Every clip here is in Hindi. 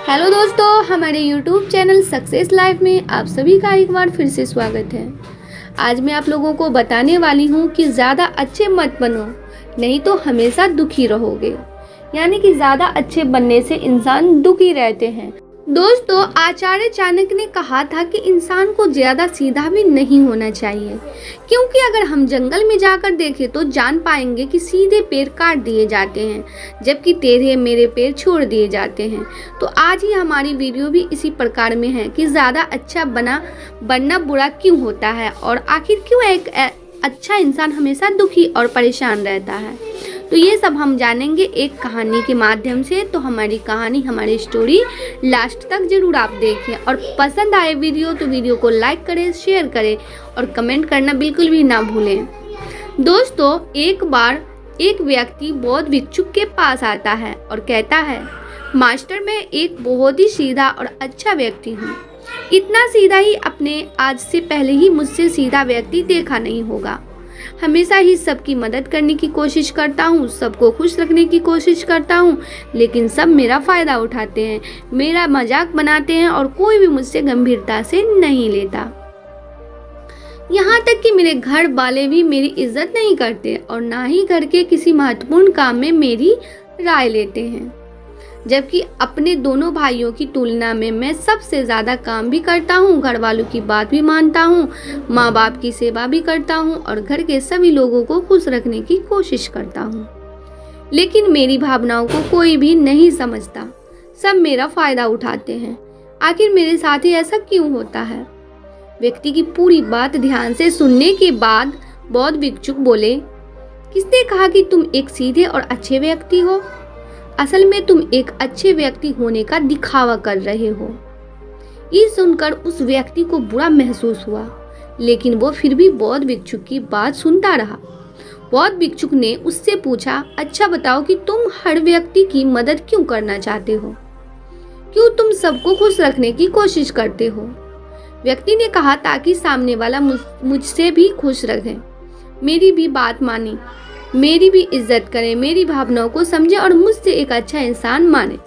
हेलो दोस्तों, हमारे YouTube चैनल सक्सेस लाइफ में आप सभी का एक बार फिर से स्वागत है। आज मैं आप लोगों को बताने वाली हूँ कि ज़्यादा अच्छे मत बनो, नहीं तो हमेशा दुखी रहोगे। यानी कि ज़्यादा अच्छे बनने से इंसान दुखी रहते हैं। दोस्तों, आचार्य चाणक्य ने कहा था कि इंसान को ज़्यादा सीधा भी नहीं होना चाहिए, क्योंकि अगर हम जंगल में जाकर देखें तो जान पाएंगे कि सीधे पेड़ काट दिए जाते हैं, जबकि टेढ़े मेढ़े पेड़ छोड़ दिए जाते हैं। तो आज ही हमारी वीडियो भी इसी प्रकार में है कि ज़्यादा अच्छा बनना बुरा क्यों होता है और आखिर क्यों एक अच्छा इंसान हमेशा दुखी और परेशान रहता है। तो ये सब हम जानेंगे एक कहानी के माध्यम से। तो हमारी कहानी, हमारी स्टोरी लास्ट तक जरूर आप देखें, और पसंद आए वीडियो तो वीडियो को लाइक करें, शेयर करें और कमेंट करना बिल्कुल भी ना भूलें। दोस्तों, एक बार एक व्यक्ति बौद्ध भिक्षु के पास आता है और कहता है, मास्टर, मैं एक बहुत ही सीधा और अच्छा व्यक्ति हूँ। इतना सीधा ही अपने आज से पहले ही मुझसे सीधा व्यक्ति देखा नहीं होगा। हमेशा ही सबकी मदद करने की कोशिश करता हूँ, सबको खुश रखने की कोशिश करता हूँ, लेकिन सब मेरा फ़ायदा उठाते हैं, मेरा मजाक बनाते हैं और कोई भी मुझसे गंभीरता से नहीं लेता। यहाँ तक कि मेरे घर वाले भी मेरी इज्जत नहीं करते और ना ही घर के किसी महत्वपूर्ण काम में मेरी राय लेते हैं, जबकि अपने दोनों भाइयों की तुलना में मैं सबसे ज़्यादा काम भी करता हूँ, घर वालों की बात भी मानता हूँ, माँ बाप की सेवा भी करता हूँ और घर के सभी लोगों को खुश रखने की कोशिश करता हूँ। लेकिन मेरी भावनाओं को कोई भी नहीं समझता, सब मेरा फ़ायदा उठाते हैं। आखिर मेरे साथ ही ऐसा क्यों होता है? व्यक्ति की पूरी बात ध्यान से सुनने के बाद बौद्ध भिक्षुक बोले, किसने कहा कि तुम एक सीधे और अच्छे व्यक्ति हो? असल में तुम एक अच्छे व्यक्ति होने का दिखावा कर रहे हो। ये सुनकर उस व्यक्ति को बुरा महसूस हुआ, लेकिन वो फिर भी बौद्ध भिक्षुक की बात सुनता रहा। बौद्ध भिक्षुक ने उससे पूछा, अच्छा बताओ कि तुम हर व्यक्ति की मदद क्यों करना चाहते हो? क्यों तुम सबको खुश रखने की कोशिश करते हो? व्यक्ति ने कहा, ताकि सामने वाला मुझसे भी खुश रहे, मेरी भी बात माने, मेरी भी इज्जत करे, मेरी भावनाओं को समझे और मुझसे एक अच्छा इंसान माने।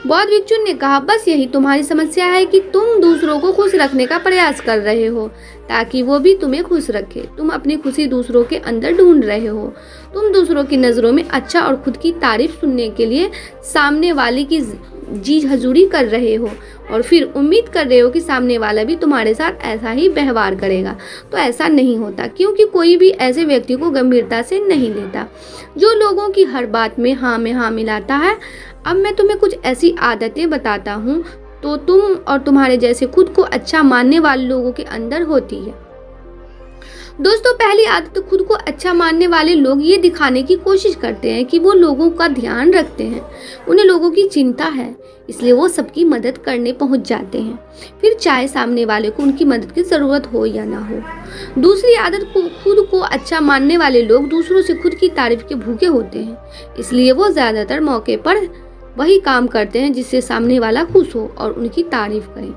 बौद्ध भिक्षु ने कहा, बस यही तुम्हारी समस्या है कि तुम दूसरों को खुश रखने का प्रयास कर रहे हो ताकि वो भी तुम्हें खुश रखे। तुम अपनी खुशी दूसरों के अंदर ढूंढ रहे हो। तुम दूसरों की नज़रों में अच्छा और खुद की तारीफ सुनने के लिए सामने वाले की जी हजूरी कर रहे हो और फिर उम्मीद कर रहे हो कि सामने वाला भी तुम्हारे साथ ऐसा ही व्यवहार करेगा। तो ऐसा नहीं होता, क्योंकि कोई भी ऐसे व्यक्ति को गंभीरता से नहीं लेता जो लोगों की हर बात में हाँ मिलाता है। अब मैं तुम्हें कुछ ऐसी आदतें बताता हूँ तो तुम और तुम्हारे जैसे खुद को अच्छा मानने वाले लोगों के अंदर होती है। दोस्तों, पहली आदत, खुद को अच्छा मानने वाले लोग ये दिखाने की कोशिश करते हैं कि वो लोगों का ध्यान रखते हैं, उन्हें लोगों की चिंता है, इसलिए वो सबकी मदद करने पहुंच जाते हैं, फिर चाहे सामने वाले को उनकी मदद की ज़रूरत हो या ना हो। दूसरी आदत, खुद को अच्छा मानने वाले लोग दूसरों से खुद की तारीफ के भूखे होते हैं, इसलिए वो ज़्यादातर मौके पर वही काम करते हैं जिससे सामने वाला खुश हो और उनकी तारीफ करें।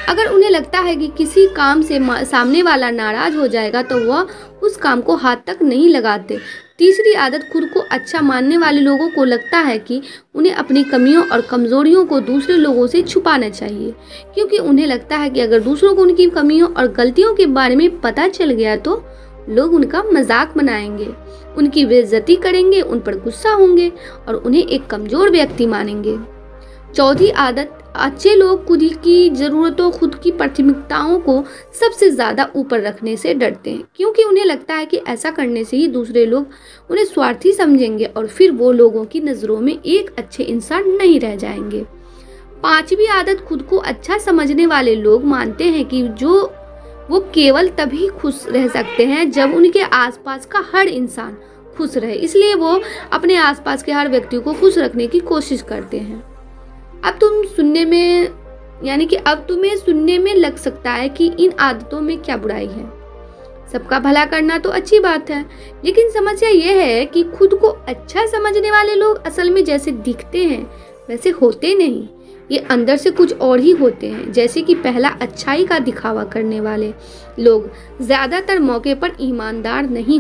अगर उन्हें लगता है कि किसी काम से सामने वाला नाराज हो जाएगा तो वह उस काम को हाथ तक नहीं लगाते। तीसरी आदत, खुद को अच्छा मानने वाले लोगों को लगता है कि उन्हें अपनी कमियों और कमजोरियों को दूसरे लोगों से छुपाना चाहिए, क्योंकि उन्हें लगता है कि अगर दूसरों को उनकी कमियों और गलतियों के बारे में पता चल गया तो लोग उनका मजाक बनाएंगे, उनकी बेइज्जती करेंगे, उन पर गुस्सा होंगे और उन्हें एक कमजोर व्यक्ति मानेंगे। चौथी आदत, अच्छे लोग खुद की ज़रूरतों, खुद की प्राथमिकताओं को सबसे ज़्यादा ऊपर रखने से डरते हैं, क्योंकि उन्हें लगता है कि ऐसा करने से ही दूसरे लोग उन्हें स्वार्थी समझेंगे और फिर वो लोगों की नज़रों में एक अच्छे इंसान नहीं रह जाएंगे। पांचवी आदत, खुद को अच्छा समझने वाले लोग मानते हैं कि वो केवल तभी खुश रह सकते हैं जब उनके आसपास का हर इंसान खुश रहे, इसलिए वो अपने आसपास के हर व्यक्ति को खुश रखने की कोशिश करते हैं। अब तुम्हें सुनने में लग सकता है कि इन आदतों में क्या बुराई है। सबका भला करना तो अच्छी बात है, लेकिन समस्या यह है कि खुद को अच्छा समझने वाले लोग असल में जैसे दिखते हैं वैसे होते नहीं, ये अंदर से कुछ और ही होते हैं। जैसे कि पहला, अच्छाई का दिखावा करने वाले लोग ज़्यादातर मौके पर ईमानदार नहीं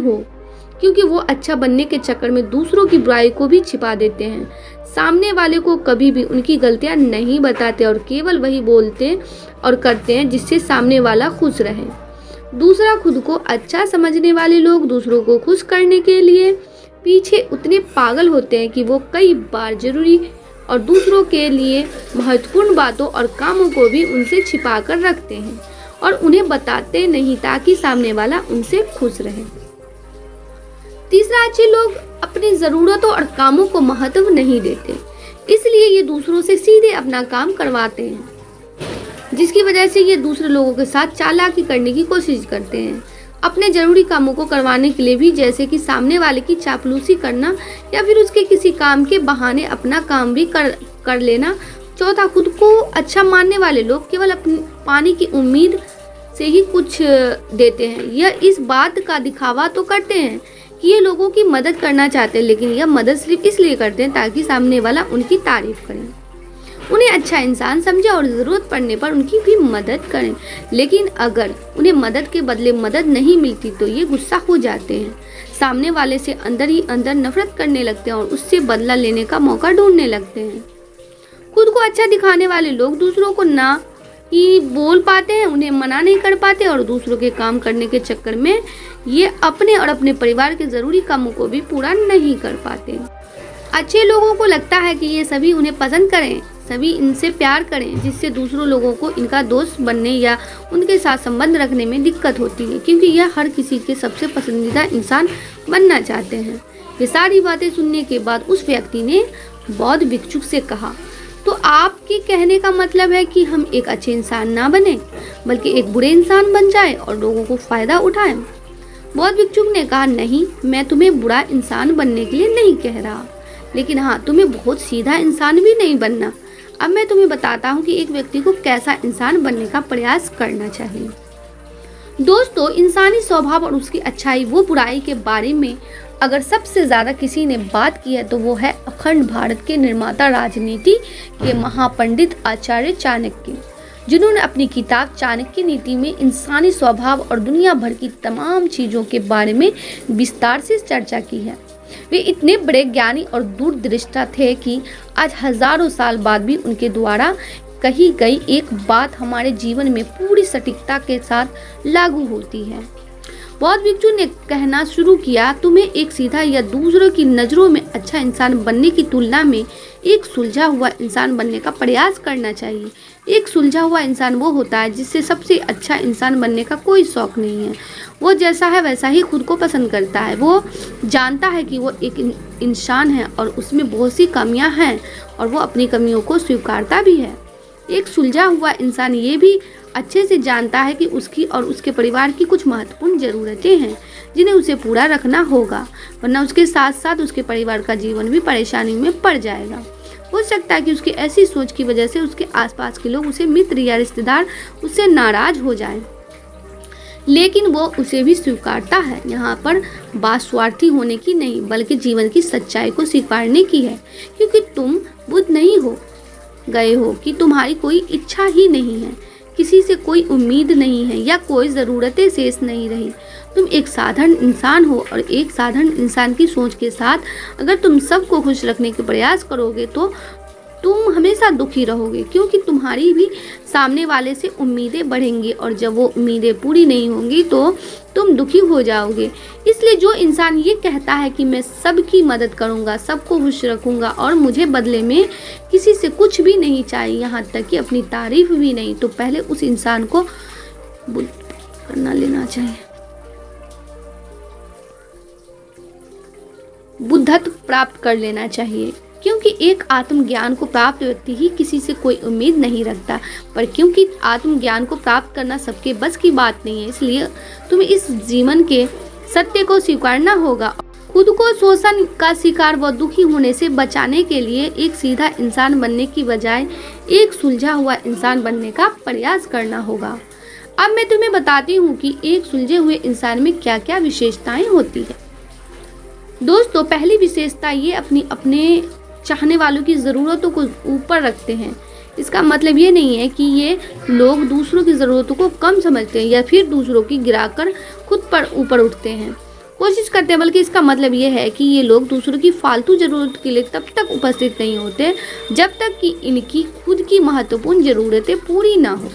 क्योंकि वो अच्छा बनने के चक्कर में दूसरों की बुराई को भी छिपा देते हैं। सामने वाले को कभी भी उनकी गलतियां नहीं बताते और केवल वही बोलते और करते हैं जिससे सामने वाला खुश रहे। दूसरा, खुद को अच्छा समझने वाले लोग दूसरों को खुश करने के लिए पीछे उतने पागल होते हैं कि वो कई बार जरूरी और दूसरों के लिए महत्वपूर्ण बातों और कामों को भी उनसे छिपा कर रखते हैं और उन्हें बताते नहीं ताकि सामने वाला उनसे खुश रहे। तीसरा, अच्छे लोग अपनी ज़रूरतों और कामों को महत्व नहीं देते, इसलिए ये दूसरों से सीधे अपना काम करवाते हैं, जिसकी वजह से ये दूसरे लोगों के साथ चालाकी करने की कोशिश करते हैं अपने जरूरी कामों को करवाने के लिए भी, जैसे कि सामने वाले की चापलूसी करना या फिर उसके किसी काम के बहाने अपना काम भी कर लेना। चौथा, खुद को अच्छा मानने वाले लोग केवल अपनी पाने की उम्मीद से ही कुछ देते हैं। यह इस बात का दिखावा तो करते हैं कि ये लोगों की मदद करना चाहते हैं, लेकिन यह मदद सिर्फ इसलिए करते हैं ताकि सामने वाला उनकी तारीफ करे, उन्हें अच्छा इंसान समझे और ज़रूरत पड़ने पर उनकी भी मदद करें। लेकिन अगर उन्हें मदद के बदले मदद नहीं मिलती तो ये गुस्सा हो जाते हैं, सामने वाले से अंदर ही अंदर नफरत करने लगते हैं और उससे बदला लेने का मौका ढूंढने लगते हैं। खुद को अच्छा दिखाने वाले लोग दूसरों को ना ही बोल पाते हैं, उन्हें मना नहीं कर पाते और दूसरों के काम करने के चक्कर में ये अपने और अपने परिवार के ज़रूरी कामों को भी पूरा नहीं कर पाते। अच्छे लोगों को लगता है कि ये सभी उन्हें पसंद करें, सभी इनसे प्यार करें, जिससे दूसरों लोगों को इनका दोस्त बनने या उनके साथ संबंध रखने में दिक्कत होती है, क्योंकि यह हर किसी के सबसे पसंदीदा इंसान बनना चाहते हैं। ये सारी बातें सुनने के बाद उस व्यक्ति ने बौद्ध भिक्षु से कहा, तो आपके कहने का मतलब है कि हम एक अच्छे इंसान ना बने बल्कि एक बुरे इंसान बन जाए और लोगों को फायदा उठाएं। बौद्ध भिक्षुक ने कहा, नहीं, मैं तुम्हें बुरा इंसान बनने के लिए नहीं कह रहा, लेकिन हाँ, तुम्हें बहुत सीधा इंसान भी नहीं बनना। अब मैं तुम्हें बताता हूँ कि एक व्यक्ति को कैसा इंसान बनने का प्रयास करना चाहिए। दोस्तों, इंसानी स्वभाव और उसकी अच्छाई व बुराई के बारे में अगर सबसे ज़्यादा किसी ने बात की है तो वो है अखंड भारत के निर्माता, राजनीति के महापंडित आचार्य चाणक्य, जिन्होंने अपनी किताब चाणक्य नीति में इंसानी स्वभाव और दुनिया भर की तमाम चीज़ों के बारे में विस्तार से चर्चा की है। वे इतने बड़े ज्ञानी और दूरदृष्टा थे कि आज हजारों साल बाद भी उनके द्वारा कही गई एक बात हमारे जीवन में पूरी सटीकता के साथ लागू होती है। बौद्ध भिक्षु ने कहना शुरू किया, तुम्हें एक सीधा या दूसरों की नज़रों में अच्छा इंसान बनने की तुलना में एक सुलझा हुआ इंसान बनने का प्रयास करना चाहिए। एक सुलझा हुआ इंसान वो होता है जिससे सबसे अच्छा इंसान बनने का कोई शौक नहीं है। वो जैसा है वैसा ही खुद को पसंद करता है। वो जानता है कि वो एक इंसान है और उसमें बहुत सी कमियां हैं और वो अपनी कमियों को स्वीकारता भी है। एक सुलझा हुआ इंसान ये भी अच्छे से जानता है कि उसकी और उसके परिवार की कुछ महत्वपूर्ण ज़रूरतें हैं जिन्हें उसे पूरा रखना होगा, वरना उसके साथ साथ उसके परिवार का जीवन भी परेशानी में पड़ जाएगा। हो सकता है कि उसकी ऐसी सोच की वजह से उसके आसपास के लोग, उसे मित्र या रिश्तेदार उससे नाराज हो जाएं, लेकिन वो उसे भी स्वीकारता है। यहाँ पर बात स्वार्थी होने की नहीं बल्कि जीवन की सच्चाई को स्वीकारने की है, क्योंकि तुम बुद्ध नहीं हो गए हो कि तुम्हारी कोई इच्छा ही नहीं है, किसी से कोई उम्मीद नहीं है या कोई ज़रूरतें शेष नहीं रही। तुम एक साधारण इंसान हो और एक साधारण इंसान की सोच के साथ अगर तुम सबको खुश रखने के प्रयास करोगे तो तुम हमेशा दुखी रहोगे, क्योंकि तुम्हारी भी सामने वाले से उम्मीदें बढ़ेंगी और जब वो उम्मीदें पूरी नहीं होंगी तो तुम दुखी हो जाओगे। इसलिए जो इंसान ये कहता है कि मैं सबकी मदद करूँगा, सबको खुश रखूँगा और मुझे बदले में किसी से कुछ भी नहीं चाहिए, यहाँ तक कि अपनी तारीफ भी नहीं, तो पहले उस इंसान को करना लेना चाहिए, बुद्धत्व प्राप्त कर लेना चाहिए। क्योंकि एक आत्मज्ञान को प्राप्त व्यक्ति ही किसी से कोई उम्मीद नहीं रखता, पर क्योंकि आत्मज्ञान को प्राप्त करना सबके बस की बात नहीं है, इसलिए तुम्हें इस जीवन के सत्य को स्वीकारना होगा। खुद को शोषण का शिकार व दुखी होने से बचाने के लिए एक सीधा इंसान बनने की बजाय एक सुलझा हुआ इंसान बनने का प्रयास करना होगा। अब मैं तुम्हें बताती हूँ कि एक सुलझे हुए इंसान में क्या क्या विशेषताएं होती है। दोस्तों, पहली विशेषता ये अपने चाहने वालों की ज़रूरतों को ऊपर रखते हैं। इसका मतलब ये नहीं है कि ये लोग दूसरों की ज़रूरतों को कम समझते हैं या फिर दूसरों की गिराकर खुद पर ऊपर उठते हैं। कोशिश करते हैं, बल्कि इसका मतलब ये है कि ये लोग दूसरों की फालतू ज़रूरत के लिए तब तक उपस्थित नहीं होते जब तक कि इनकी खुद की महत्वपूर्ण ज़रूरतें पूरी ना हो।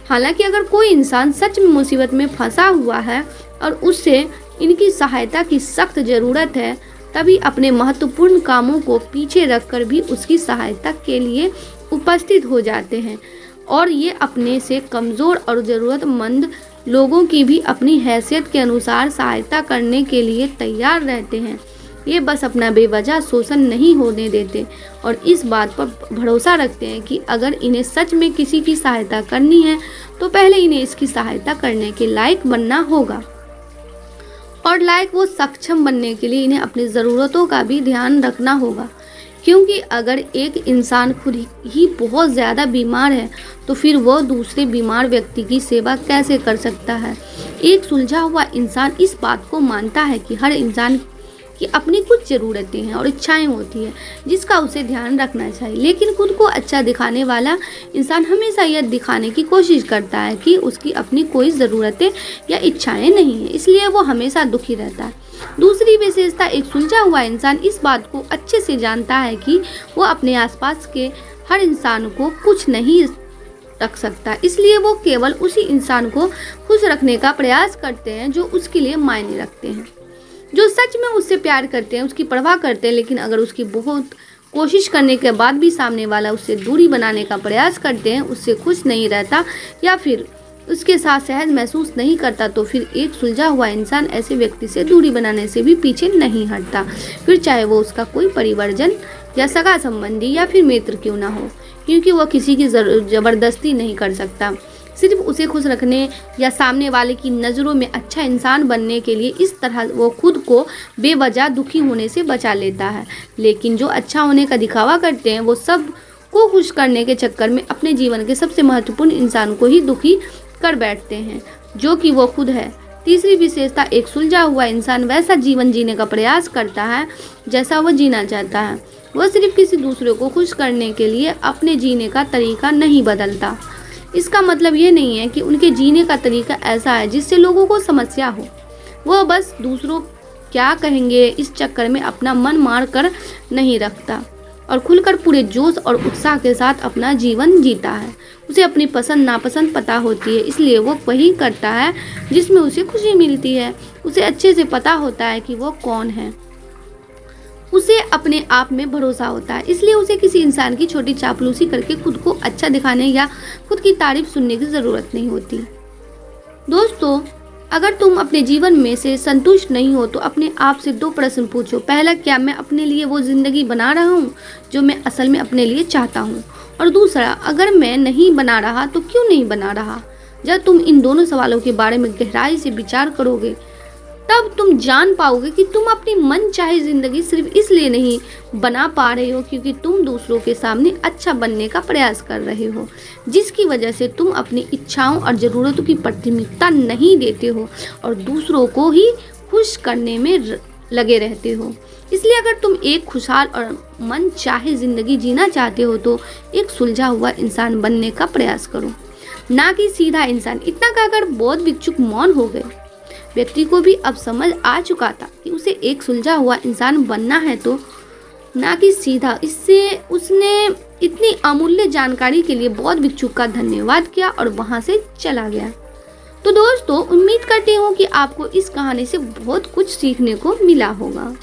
हालांकि अगर कोई इंसान सच में मुसीबत में फंसा हुआ है और उससे इनकी सहायता की सख्त ज़रूरत है, तभी अपने महत्वपूर्ण कामों को पीछे रखकर भी उसकी सहायता के लिए उपस्थित हो जाते हैं और ये अपने से कमज़ोर और ज़रूरतमंद लोगों की भी अपनी हैसियत के अनुसार सहायता करने के लिए तैयार रहते हैं। ये बस अपना बेवजह शोषण नहीं होने देते और इस बात पर भरोसा रखते हैं कि अगर इन्हें सच में किसी की सहायता करनी है तो पहले इन्हें इसकी सहायता करने के लायक बनना होगा। और लायक वो सक्षम बनने के लिए इन्हें अपनी ज़रूरतों का भी ध्यान रखना होगा, क्योंकि अगर एक इंसान खुद ही बहुत ज़्यादा बीमार है तो फिर वह दूसरे बीमार व्यक्ति की सेवा कैसे कर सकता है। एक सुलझा हुआ इंसान इस बात को मानता है कि हर इंसान की अपनी कुछ ज़रूरतें हैं और इच्छाएं होती हैं जिसका उसे ध्यान रखना चाहिए, लेकिन खुद को अच्छा दिखाने वाला इंसान हमेशा यह दिखाने की कोशिश करता है कि उसकी अपनी कोई ज़रूरतें या इच्छाएं नहीं हैं, इसलिए वो हमेशा दुखी रहता है। दूसरी विशेषता, एक सुलझा हुआ इंसान इस बात को अच्छे से जानता है कि वो अपने आसपास के हर इंसान को कुछ नहीं रख सकता, इसलिए वो केवल उसी इंसान को खुश रखने का प्रयास करते हैं जो उसके लिए मायने रखते हैं, जो सच में उससे प्यार करते हैं, उसकी परवाह करते हैं। लेकिन अगर उसकी बहुत कोशिश करने के बाद भी सामने वाला उससे दूरी बनाने का प्रयास करते हैं, उससे खुश नहीं रहता या फिर उसके साथ सहज महसूस नहीं करता, तो फिर एक सुलझा हुआ इंसान ऐसे व्यक्ति से दूरी बनाने से भी पीछे नहीं हटता, फिर चाहे वो उसका कोई परिवारजन या सगा संबंधी या फिर मित्र क्यों ना हो, क्योंकि वह किसी की ज़बरदस्ती नहीं कर सकता। सिर्फ उसे खुश रखने या सामने वाले की नज़रों में अच्छा इंसान बनने के लिए इस तरह वो खुद को बेवजह दुखी होने से बचा लेता है। लेकिन जो अच्छा होने का दिखावा करते हैं वो सब को खुश करने के चक्कर में अपने जीवन के सबसे महत्वपूर्ण इंसान को ही दुखी कर बैठते हैं, जो कि वो खुद है। तीसरी विशेषता, एक सुलझा हुआ इंसान वैसा जीवन जीने का प्रयास करता है जैसा वह जीना चाहता है। वह सिर्फ किसी दूसरे को खुश करने के लिए अपने जीने का तरीका नहीं बदलता। इसका मतलब ये नहीं है कि उनके जीने का तरीका ऐसा है जिससे लोगों को समस्या हो। वह बस दूसरों क्या कहेंगे इस चक्कर में अपना मन मार कर नहीं रखता और खुलकर पूरे जोश और उत्साह के साथ अपना जीवन जीता है। उसे अपनी पसंद नापसंद पता होती है, इसलिए वो वही करता है जिसमें उसे खुशी मिलती है। उसे अच्छे से पता होता है कि वो कौन है। उसे अपने आप में भरोसा होता है, इसलिए उसे किसी इंसान की छोटी चापलूसी करके खुद को अच्छा दिखाने या खुद की तारीफ सुनने की ज़रूरत नहीं होती। दोस्तों, अगर तुम अपने जीवन में से संतुष्ट नहीं हो तो अपने आप से 2 प्रश्न पूछो। पहला, क्या मैं अपने लिए वो ज़िंदगी बना रहा हूँ जो मैं असल में अपने लिए चाहता हूँ? और दूसरा, अगर मैं नहीं बना रहा तो क्यों नहीं बना रहा? जब तुम इन दोनों सवालों के बारे में गहराई से विचार करोगे तब तुम जान पाओगे कि तुम अपनी मन चाहे ज़िंदगी सिर्फ इसलिए नहीं बना पा रहे हो क्योंकि तुम दूसरों के सामने अच्छा बनने का प्रयास कर रहे हो, जिसकी वजह से तुम अपनी इच्छाओं और ज़रूरतों की प्राथमिकता नहीं देते हो और दूसरों को ही खुश करने में लगे रहते हो। इसलिए अगर तुम एक खुशहाल और मन चाहे ज़िंदगी जीना चाहते हो तो एक सुलझा हुआ इंसान बनने का प्रयास करो, ना कि सीधा इंसान। इतना कहकर बौद्ध भिक्षुक मौन हो गए। व्यक्ति को भी अब समझ आ चुका था कि उसे एक सुलझा हुआ इंसान बनना है, तो ना कि सीधा। इससे उसने इतनी अमूल्य जानकारी के लिए बौद्ध भिक्षुक का धन्यवाद किया और वहां से चला गया। तो दोस्तों, उम्मीद करती हूँ कि आपको इस कहानी से बहुत कुछ सीखने को मिला होगा।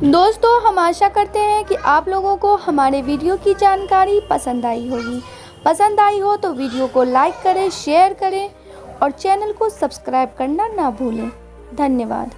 दोस्तों, हम आशा करते हैं कि आप लोगों को हमारे वीडियो की जानकारी पसंद आई होगी। पसंद आई हो तो वीडियो को लाइक करें, शेयर करें और चैनल को सब्सक्राइब करना ना भूलें। धन्यवाद।